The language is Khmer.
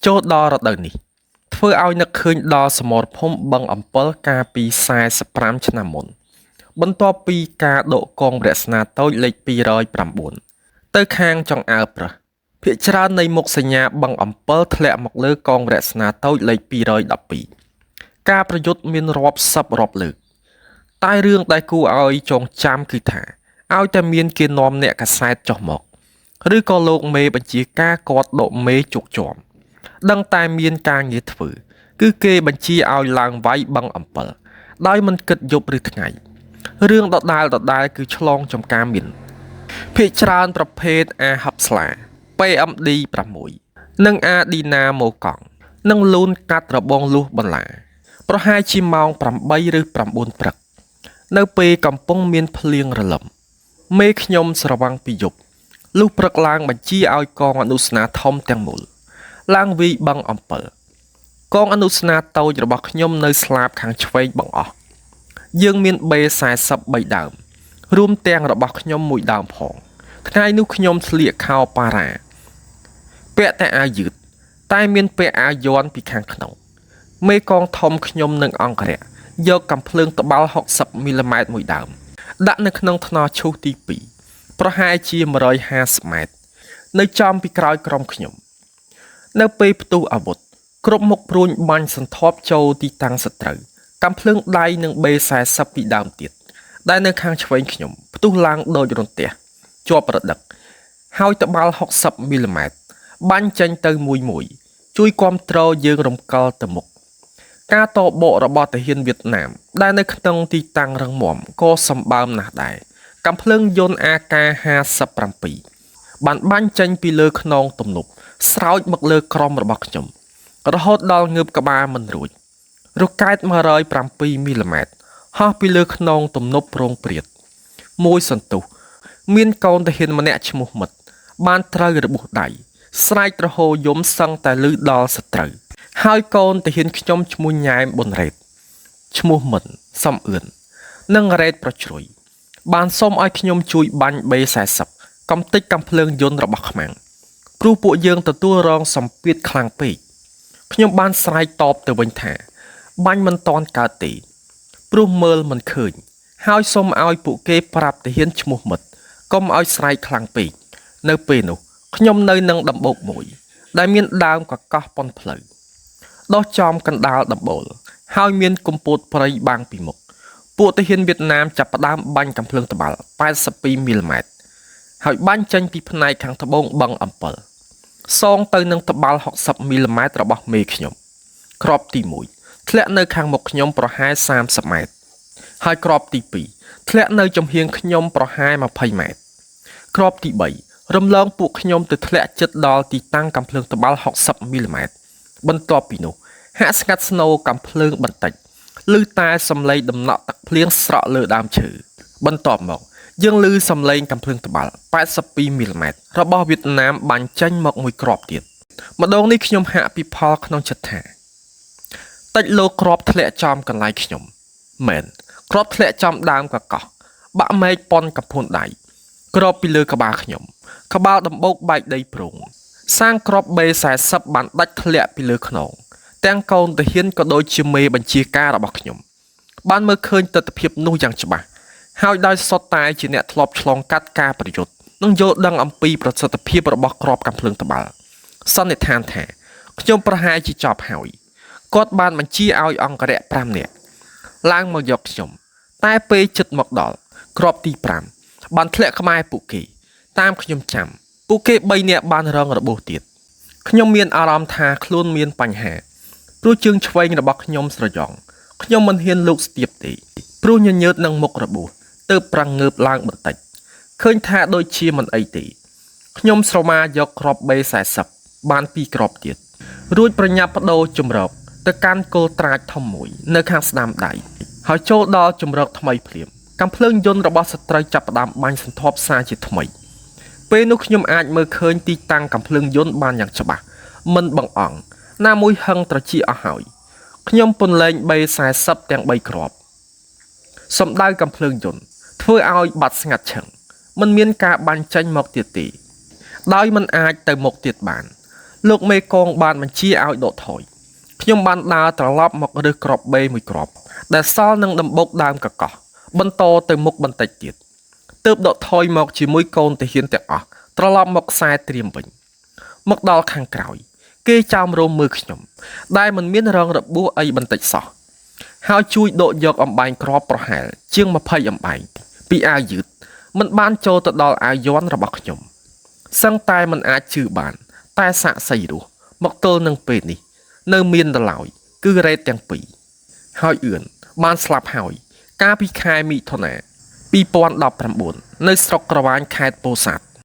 ចូលដល់រដូវនេះធ្វើឲ្យនឹកឃើញដល់សមរភូមិបឹងអំពិលកាលពី45ឆ្នាំមុនបន្ទាប់ពីការដកកងរស្នាតូចលេខ209ទៅខាងចង្អើរប្រឹសភាគច្រើននៃមុខសញ្ញាបឹងអំពិលធ្លាក់មកលើកងរស្នាតូចលេខ212ការប្រយុទ្ធមានរាប់សិបរាប់លើកតែរឿងដែលគួរឲ្យចងចាំគឺថាឲ្យតែមានគេនាំអ្នកកាសែតចុះមកឬក៏លោកមេបញ្ជាការគាត់ដកមេជោគជាំដឹងតែមានការងារធ្វើគឺគេបញ្ជាឲ្យឡើងវាយបឹងអំពិលដោយមិនគិតយប់ឬថ្ងៃរឿងដដែលគឺឆ្លងចំការមានភាគច្រើនប្រភេទអាហឹបស្លា PMD 6និងអាឌីណាម៉ូកង់និងលូនកាត់របងលុះបន្លាប្រហែលជាម៉ោង8ឬ9ព្រឹកនៅពេលកំពុងមានភ្លៀងរលឹមមេខ្ញុំស្រវាំងពីយប់លុះព្រឹកឡើងបញ្ជាឲ្យកងអនុស្នាធំទាំងមូលឡើងវាយបឹងអំពិលកងអនុស្នាតូចរបស់ខ្ញុំនៅស្លាបខាងឆ្វេងបង្អស់យើងមាន B43 ដើមរួមទាំងរបស់ខ្ញុំមួយដើមផងថ្ងៃនោះខ្ញុំស្លៀកខោប៉ារ៉ាពាក់តែអាវយឺតតែមានពាក់អាវយ័ន្តពីខាងក្នុងមេកងធំខ្ញុំនឹងអង្គរៈយកកាំភ្លើងត្បាល់60មីលីម៉ែត្រមួយដើមដាក់នៅក្នុងថ្នល់ឈូសទី2ប្រហែលជា150ម៉ែត្រនៅចំពីក្រោយក្រុមខ្ញុំនៅពេលផ្ទុះអាវុធគ្រប់មុខព្រួញបាញ់សន្ធាប់ចូលទីតាំងសត្រូវកាំភ្លើងដៃនិង B40 ពីដើមទៀតដែលនៅខាងឆ្វេងខ្ញុំផ្ទុះឡើងដូចរន្ទះជាប់ប្រដឹកហើយត្បាល់60មីលីម៉ែត្របាញ់ចេញទៅមួយជួយគាំទ្រយើងរំកិលទៅមុខការតបករបស់ទាហានវៀតណាមដែលនៅក្នុងទីតាំងរឹងមាំក៏សម្បើមណាស់ដែរកាំភ្លើងយន្ត AK57 បានបាញ់ចេញពីលើខ្នងទំនប់ស្រោចមកលើក្រុមរបស់ខ្ញុំរហូតដល់ងើបក្បាលមិនរួចរ៉ុកែត107មីលីម៉ែត្រហោះពីលើខ្នងទំនប់ប្រងព្រាតមួយសន្ទុះមានកូនទាហានម្នាក់ឈ្មោះមិត្តបានត្រូវរបួសដៃស្រែកត្រហោយំសឹងតែលឺដល់សត្រូវហើយកូនទាហានខ្ញុំឈ្មោះញ៉ែមប៊ុនរ៉េតឈ្មោះមិនសំអឿននិងរ៉េតប្រជ្រុយបានសុំឲ្យខ្ញុំជួយបាញ់ B40 កំទេចកាំភ្លើងយន្តរបស់ខ្មាំងព្រោះពួកយើងទទួលរងសម្ពាធខ្លាំងពេកខ្ញុំបានស្រែកតបទៅវិញថាបាញ់មិនតន់កើតទេព្រោះមើលមិនឃើញហើយសុំឲ្យពួកគេប្រាប់ទាហានឈ្មោះមិត្តកុំឲ្យស្រែកខ្លាំងពេកនៅពេលនោះខ្ញុំនៅនឹងដំបូកមួយដែលមានដើមកកោះប៉ុនផ្លូវដោះចំកណ្ដាលដំបូលហើយមានគំពោតព្រៃបាំងពីមុខពួកទាហានវៀតណាមចាប់ផ្ដើមបាញ់កាំភ្លើងត្បាល់82មីលីម៉ែត្រហើយបាញ់ចេញពីផ្នែកខាងត្បូងបឹងអំពិលសងទៅនឹងត្បាល់60មីលីម៉ែត្ររបស់មេខ្ញុំគ្រាប់ទី1ធ្លាក់នៅខាងមុខខ្ញុំប្រហែល30ម៉ែត្រហើយគ្រាប់ទី2ធ្លាក់នៅចំហៀងខ្ញុំប្រហែល20ម៉ែត្រគ្រាប់ទី3រំលងពួកខ្ញុំទៅធ្លាក់ជិតដល់ទីតាំងកាំភ្លើងត្បាល់60មីលីម៉ែត្របន្ទាប់ពីនោះហាក់ស្ងាត់ស្នូរកាំភ្លើងបន្តិចឮតែសំឡេងដំណក់ទឹកភ្លៀងស្រក់លើដើមឈើបន្ទាប់មកយើងឮសំឡេងកាំភ្លើងត្បាល់82មីលីម៉ែត្ររបស់វៀតណាមបាញ់ចេញមកមួយគ្រាប់ទៀតម្ដងនេះខ្ញុំហាក់ពិផលក្នុងចិត្តថាតិចលោកគ្រាប់ធ្លាក់ចំកន្លែងខ្ញុំមែនគ្រាប់ធ្លាក់ចំដើមកកោះបាក់មែកប៉ុនកំភួនដៃគ្រាប់ពីលើក្បាលខ្ញុំក្បាលដំបូកបែកដីប្រងសាងគ្រាប់ B40 បានដាច់ធ្លាក់ពីលើខ្នងទាំងកូនទាហានក៏ដូចជាមេបញ្ជាការរបស់ខ្ញុំបានមើលឃើញទស្សនភាពនោះយ៉ាងច្បាស់ហើយដោយសុទ្ធតែជាអ្នកធ្លាប់ឆ្លងកាត់ការប្រយុទ្ធនិងយល់ដឹងអំពីប្រសិទ្ធភាពរបស់គ្រាប់កាំភ្លើងត្បាល់សន្និដ្ឋានថាខ្ញុំប្រហែលជាចប់ហើយគាត់បានបញ្ជាឲ្យអង្គរៈ5នាក់ឡើងមកយកខ្ញុំតែពេលជិតមកដល់គ្រាប់ទី5បានធ្លាក់ក្បែរពួកគេតាមខ្ញុំចាំពួកគេ3នាក់បានរងរបួសទៀតខ្ញុំមានអារម្មណ៍ថាខ្លួនមានបញ្ហាព្រោះជើងឆ្វេងរបស់ខ្ញុំស្រយ៉ងខ្ញុំមិនហ៊ានលោកស្ទាបទេព្រោះញញើតនឹងមុខរបួសទើបប្រាំងងើបឡើងបន្តិចឃើញថាដូចជាមិនអីទេខ្ញុំស្រមាយកគ្រាប់ B40 បាន2គ្រាប់ទៀតរួចប្រញាប់បដូរជំរកទៅកាន់គល់ត្រាចធំមួយនៅខាងស្ដាំដៃហើយចូលដល់ជំរកថ្មីភ្លាមកាំភ្លើងយន្តរបស់សត្រូវចាប់ផ្ដើមបាញ់សន្ធាប់សារជាថ្មីពេលនោះខ្ញុំអាចមើលឃើញទីតាំងកាំភ្លើងយន្តបានយ៉ាងច្បាស់មិនបង្អង់ណាមួយហឹងត្រជាអស់ហើយខ្ញុំពន្លែង B40 ទាំង3គ្រាប់សម្ដៅកាំភ្លើងយន្តធ្វើឲ្យបាត់ស្ងាត់ឈឹងមិនមានការបាញ់ចេញមកទៀតទេដោយមិនអាចទៅមុខទៀតបាន លោកមេកងបានបញ្ជាឲ្យដកថយខ្ញុំបានដើរត្រឡប់មករើសក្របបេមួយក្របដែលសល់នឹងដំបុកដើមកកោះបន្តទៅមុខបន្តិចទៀតទើបដកថយមកជាមួយកូនទាហានទាំងអស់ត្រឡប់មកខ្សែត្រៀមវិញមកដល់ខាងក្រោយគេចោមរោមមើលខ្ញុំដែលមិនមានរងរបួសអីបន្តិចសោះហើយជួយដកយកអំបែងក្របប្រហែលជាង20អំបែងពីអាវយឺតមិនបានចូលទៅដល់អាវយ័ន្តរបស់ខ្ញុំសឹងតែមិនអាចជឿបានតែសាក់សីរស់មកទល់នឹងពេលនេះនៅមានដល់ឡើយគឺរ៉េតទាំងពីរហើយអឿនបានស្លាប់ហើយកាលពីខែមិថុនា2019នៅស្រុកក្រវាញខេត្តពោធិ៍សាត់